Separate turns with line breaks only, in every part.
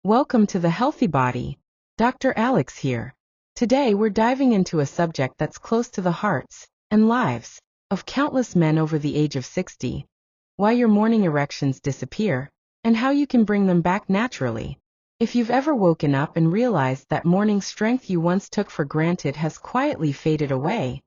Welcome to the Healthy Body. Dr. Alex here. Today we're diving into a subject that's close to the hearts and lives of countless men over the age of 60. Why your morning erections disappear, and how you can bring them back naturally. If you've ever woken up and realized that morning strength you once took for granted has quietly faded away,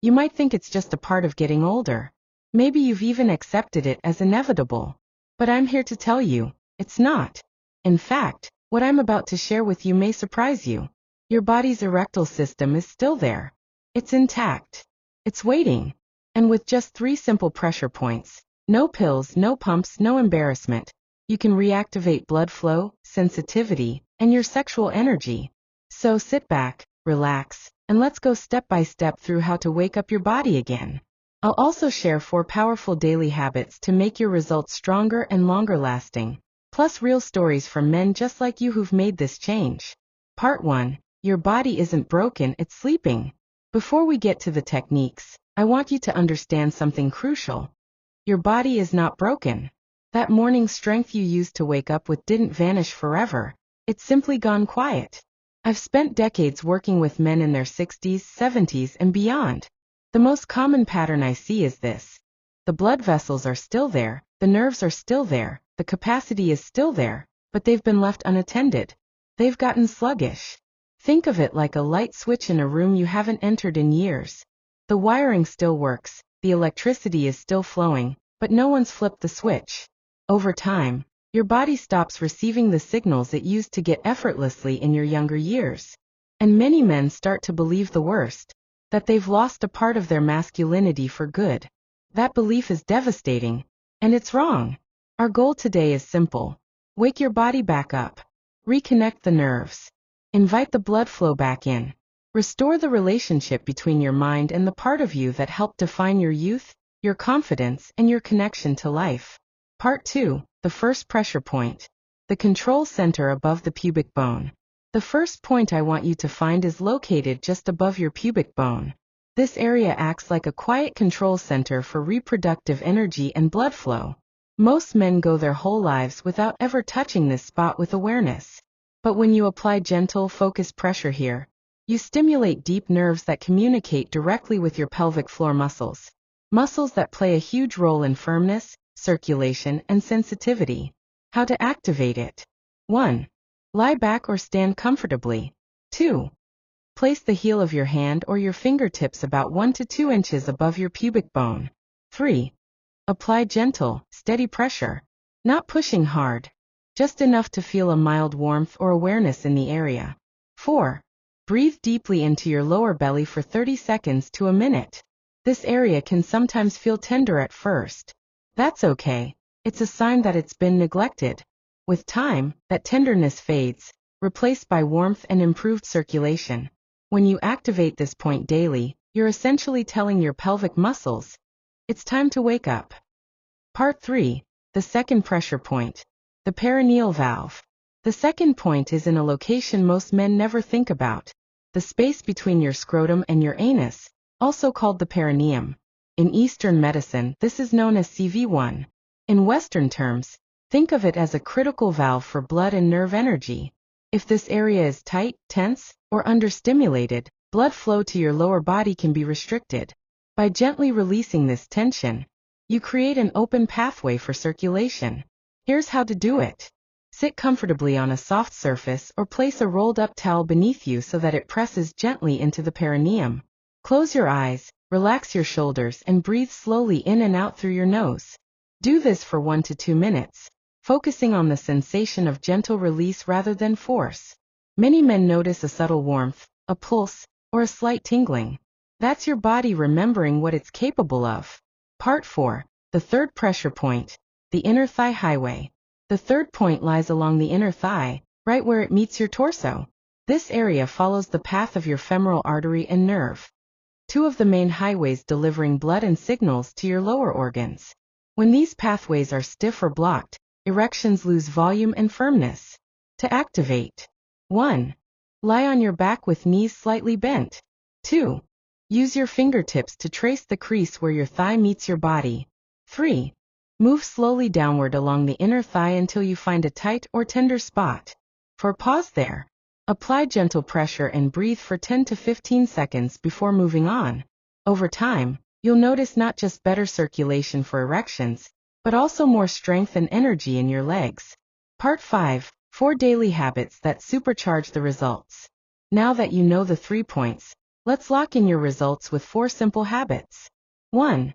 you might think it's just a part of getting older. Maybe you've even accepted it as inevitable. But I'm here to tell you, it's not. In fact, what I'm about to share with you may surprise you. Your body's erectile system is still there. It's intact. It's waiting. And with just 3 simple pressure points, no pills, no pumps, no embarrassment, you can reactivate blood flow, sensitivity, and your sexual energy. So sit back, relax, and let's go step by step through how to wake up your body again. I'll also share 4 powerful daily habits to make your results stronger and longer lasting. Plus real stories from men just like you who've made this change. Part 1. Your body isn't broken, it's sleeping. Before we get to the techniques, I want you to understand something crucial. Your body is not broken. That morning strength you used to wake up with didn't vanish forever. It's simply gone quiet. I've spent decades working with men in their 60s, 70s, and beyond. The most common pattern I see is this. The blood vessels are still there, the nerves are still there, the capacity is still there, but they've been left unattended. They've gotten sluggish. Think of it like a light switch in a room you haven't entered in years. The wiring still works, the electricity is still flowing, but no one's flipped the switch. Over time, your body stops receiving the signals it used to get effortlessly in your younger years. And many men start to believe the worst, that they've lost a part of their masculinity for good. That belief is devastating, and it's wrong. Our goal today is simple. Wake your body back up. Reconnect the nerves. Invite the blood flow back in. Restore the relationship between your mind and the part of you that helped define your youth, your confidence, and your connection to life. Part 2. The first pressure point. The control center above the pubic bone. The first point I want you to find is located just above your pubic bone. This area acts like a quiet control center for reproductive energy and blood flow. Most men go their whole lives without ever touching this spot with awareness. But when you apply gentle, focused pressure here, you stimulate deep nerves that communicate directly with your pelvic floor muscles. Muscles that play a huge role in firmness, circulation, and sensitivity. How to activate it. 1. Lie back or stand comfortably. 2. Place the heel of your hand or your fingertips about 1 to 2 inches above your pubic bone. 3. Apply gentle, steady pressure. Not pushing hard. Just enough to feel a mild warmth or awareness in the area. 4. Breathe deeply into your lower belly for 30 seconds to a minute. This area can sometimes feel tender at first. That's okay. It's a sign that it's been neglected. With time, that tenderness fades, replaced by warmth and improved circulation. When you activate this point daily, you're essentially telling your pelvic muscles, it's time to wake up. Part 3. The second pressure point. The perineal valve. The second point is in a location most men never think about. The space between your scrotum and your anus, also called the perineum. In Eastern medicine, this is known as CV1. In Western terms, think of it as a critical valve for blood and nerve energy. If this area is tight, tense, or understimulated, blood flow to your lower body can be restricted. By gently releasing this tension, you create an open pathway for circulation. Here's how to do it. Sit comfortably on a soft surface or place a rolled-up towel beneath you so that it presses gently into the perineum. Close your eyes, relax your shoulders, and breathe slowly in and out through your nose. Do this for 1 to 2 minutes, focusing on the sensation of gentle release rather than force. Many men notice a subtle warmth, a pulse, or a slight tingling. That's your body remembering what it's capable of. Part 4. The third pressure point. The inner thigh highway. The third point lies along the inner thigh, right where it meets your torso. This area follows the path of your femoral artery and nerve. 2 of the main highways delivering blood and signals to your lower organs. When these pathways are stiff or blocked, erections lose volume and firmness. To activate. 1. Lie on your back with knees slightly bent. 2. Use your fingertips to trace the crease where your thigh meets your body. 3. Move slowly downward along the inner thigh until you find a tight or tender spot. For pause there. Apply gentle pressure and breathe for 10 to 15 seconds before moving on. Over time, you'll notice not just better circulation for erections, but also more strength and energy in your legs. Part 5. 4 daily habits that supercharge the results. Now that you know the 3 points, let's lock in your results with 4 simple habits. 1.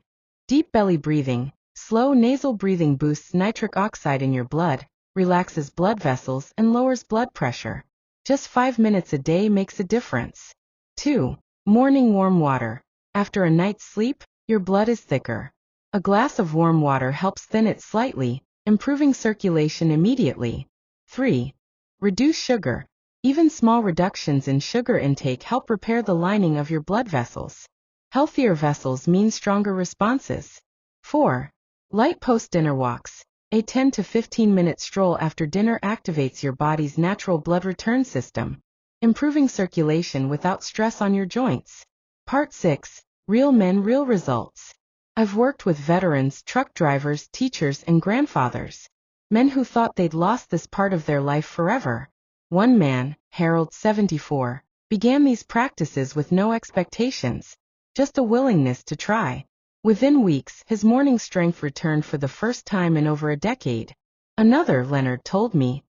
Deep belly breathing. Slow nasal breathing boosts nitric oxide in your blood, relaxes blood vessels, and lowers blood pressure. Just 5 minutes a day makes a difference. 2. Morning warm water. After a night's sleep, your blood is thicker. A glass of warm water helps thin it slightly, improving circulation immediately. 3. Reduce sugar. Even small reductions in sugar intake help repair the lining of your blood vessels. Healthier vessels mean stronger responses. 4. Light post-dinner walks. A 10 to 15 minute stroll after dinner activates your body's natural blood return system, improving circulation without stress on your joints. Part 6. Real men, real results. I've worked with veterans, truck drivers, teachers, and grandfathers. Men who thought they'd lost this part of their life forever. One man, Harold, 74, began these practices with no expectations, just a willingness to try. Within weeks, his morning strength returned for the first time in over a decade. Another, Leonard, told me,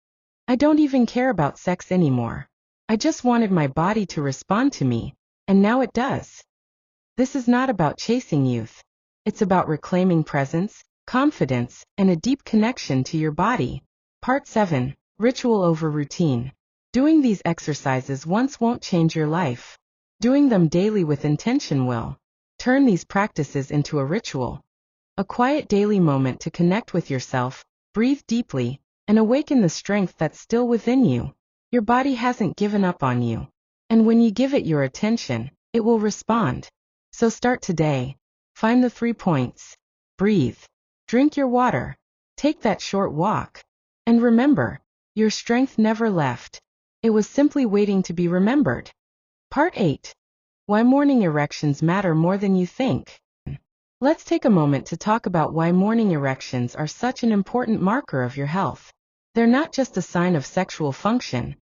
"I don't even care about sex anymore. I just wanted my body to respond to me, and now it does." This is not about chasing youth. It's about reclaiming presence, confidence, and a deep connection to your body. Part 7. Ritual over routine. Doing these exercises once won't change your life. Doing them daily with intention will. Turn these practices into a ritual. A quiet daily moment to connect with yourself, breathe deeply, and awaken the strength that's still within you. Your body hasn't given up on you. And when you give it your attention, it will respond. So start today. Find the 3 points. Breathe. Drink your water. Take that short walk. And remember, your strength never left. It was simply waiting to be remembered. Part 8. Why morning erections matter more than you think. Let's take a moment to talk about why morning erections are such an important marker of your health. They're not just a sign of sexual function.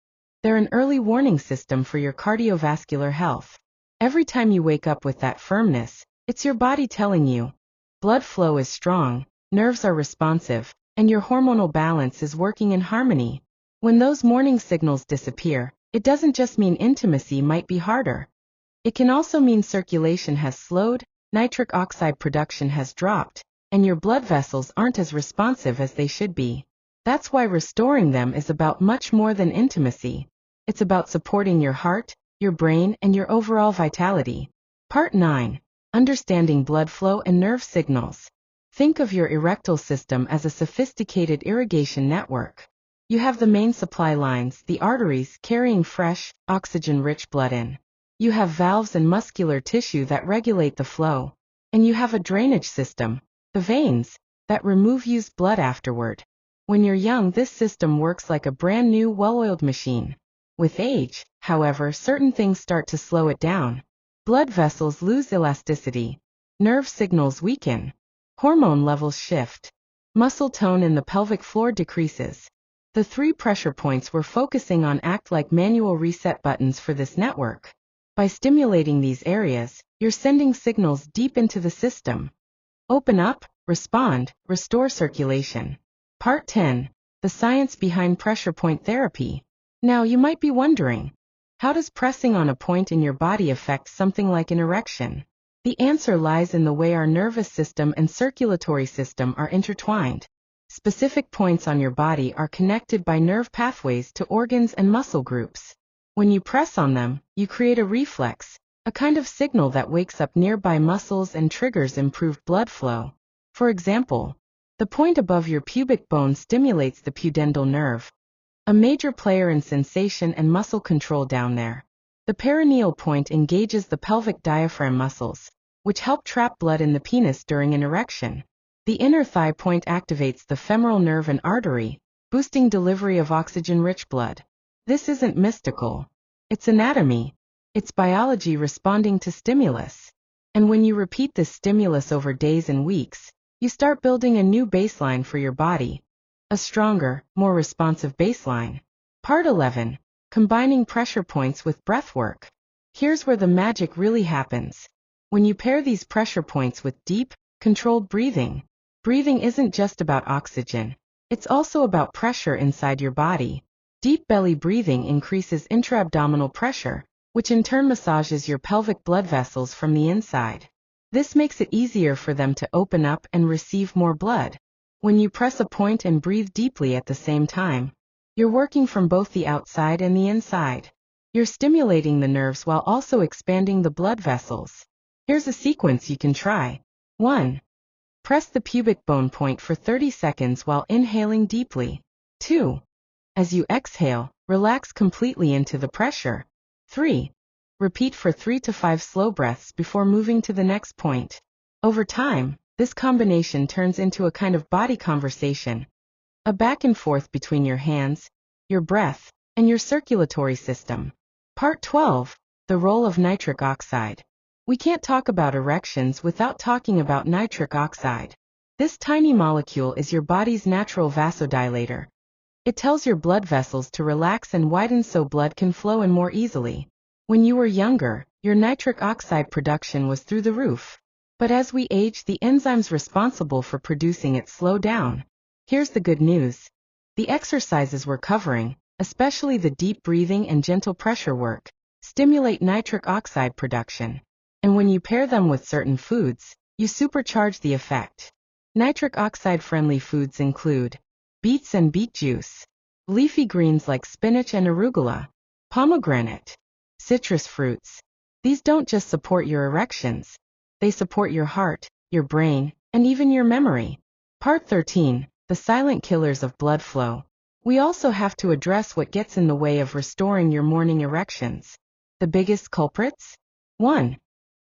They're an early warning system for your cardiovascular health. Every time you wake up with that firmness, it's your body telling you, blood flow is strong, nerves are responsive, and your hormonal balance is working in harmony. When those morning signals disappear, it doesn't just mean intimacy might be harder. It can also mean circulation has slowed, nitric oxide production has dropped, and your blood vessels aren't as responsive as they should be. That's why restoring them is about much more than intimacy. It's about supporting your heart, your brain, and your overall vitality. Part 9. Understanding blood flow and nerve signals. Think of your erectile system as a sophisticated irrigation network. You have the main supply lines, the arteries, carrying fresh, oxygen-rich blood in. You have valves and muscular tissue that regulate the flow. And you have a drainage system, the veins, that remove used blood afterward. When you're young, this system works like a brand new, well-oiled machine. With age, however, certain things start to slow it down. Blood vessels lose elasticity. Nerve signals weaken. Hormone levels shift. Muscle tone in the pelvic floor decreases. The 3 pressure points we're focusing on act like manual reset buttons for this network. By stimulating these areas, you're sending signals deep into the system. Open up, respond, restore circulation. Part 10. The science behind pressure point therapy. Now you might be wondering, how does pressing on a point in your body affect something like an erection? The answer lies in the way our nervous system and circulatory system are intertwined. Specific points on your body are connected by nerve pathways to organs and muscle groups. When you press on them, you create a reflex, a kind of signal that wakes up nearby muscles and triggers improved blood flow. For example, the point above your pubic bone stimulates the pudendal nerve, a major player in sensation and muscle control down there. The perineal point engages the pelvic diaphragm muscles, which help trap blood in the penis during an erection. The inner thigh point activates the femoral nerve and artery, boosting delivery of oxygen-rich blood. This isn't mystical. It's anatomy. It's biology responding to stimulus. And when you repeat this stimulus over days and weeks, you start building a new baseline for your body. A stronger, more responsive baseline. Part 11. Combining pressure points with breathwork. Here's where the magic really happens. When you pair these pressure points with deep, controlled breathing, breathing isn't just about oxygen. It's also about pressure inside your body. Deep belly breathing increases intra-abdominal pressure, which in turn massages your pelvic blood vessels from the inside. This makes it easier for them to open up and receive more blood. When you press a point and breathe deeply at the same time, you're working from both the outside and the inside. You're stimulating the nerves while also expanding the blood vessels. Here's a sequence you can try. 1. Press the pubic bone point for 30 seconds while inhaling deeply. 2. As you exhale, relax completely into the pressure. 3. Repeat for 3 to 5 slow breaths before moving to the next point. Over time, this combination turns into a kind of body conversation, a back and forth between your hands, your breath, and your circulatory system. Part 12. The role of nitric oxide. We can't talk about erections without talking about nitric oxide. This tiny molecule is your body's natural vasodilator. It tells your blood vessels to relax and widen so blood can flow in more easily. When you were younger, your nitric oxide production was through the roof. But as we age, the enzymes responsible for producing it slow down. Here's the good news. The exercises we're covering, especially the deep breathing and gentle pressure work, stimulate nitric oxide production. And when you pair them with certain foods, you supercharge the effect. Nitric oxide-friendly foods include beets and beet juice, leafy greens like spinach and arugula, pomegranate, citrus fruits. These don't just support your erections. They support your heart, your brain, and even your memory. Part 13. The silent killers of blood flow. We also have to address what gets in the way of restoring your morning erections. The biggest culprits? 1.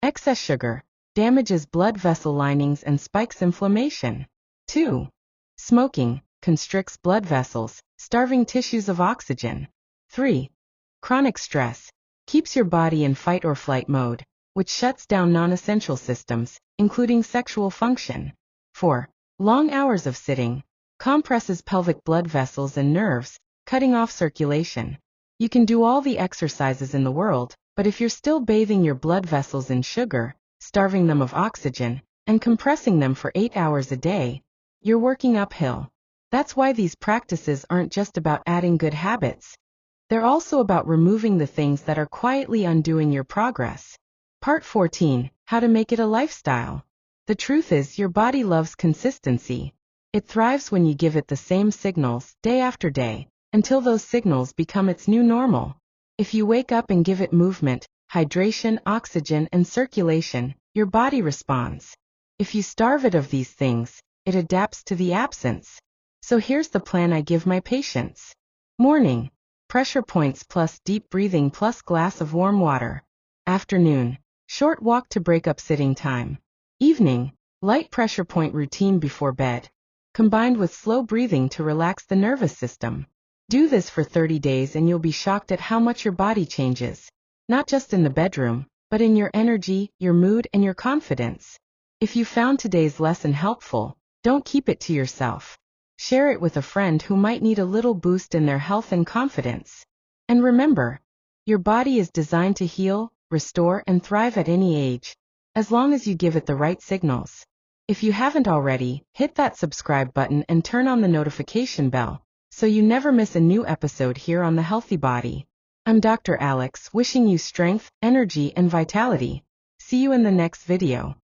Excess sugar damages blood vessel linings and spikes inflammation. 2. Smoking constricts blood vessels, starving tissues of oxygen. 3. Chronic stress keeps your body in fight or flight mode, which shuts down non-essential systems, including sexual function. 4. Long hours of sitting compresses pelvic blood vessels and nerves, cutting off circulation. You can do all the exercises in the world, but if you're still bathing your blood vessels in sugar, starving them of oxygen, and compressing them for 8 hours a day, you're working uphill. That's why these practices aren't just about adding good habits. They're also about removing the things that are quietly undoing your progress. Part 14. How to make it a lifestyle. The truth is, your body loves consistency. It thrives when you give it the same signals, day after day, until those signals become its new normal. If you wake up and give it movement, hydration, oxygen, and circulation, your body responds. If you starve it of these things, it adapts to the absence. So here's the plan I give my patients. Morning. Pressure points plus deep breathing plus glass of warm water. Afternoon. Short walk to break up sitting time. Evening. Light pressure point routine before bed, combined with slow breathing to relax the nervous system. Do this for 30 days and you'll be shocked at how much your body changes. Not just in the bedroom, but in your energy, your mood, and your confidence. If you found today's lesson helpful, don't keep it to yourself. Share it with a friend who might need a little boost in their health and confidence. And remember, your body is designed to heal, restore, and thrive at any age, as long as you give it the right signals. If you haven't already, hit that subscribe button and turn on the notification bell, so you never miss a new episode here on The Healthy Body. I'm Dr. Alex, wishing you strength, energy, and vitality. See you in the next video.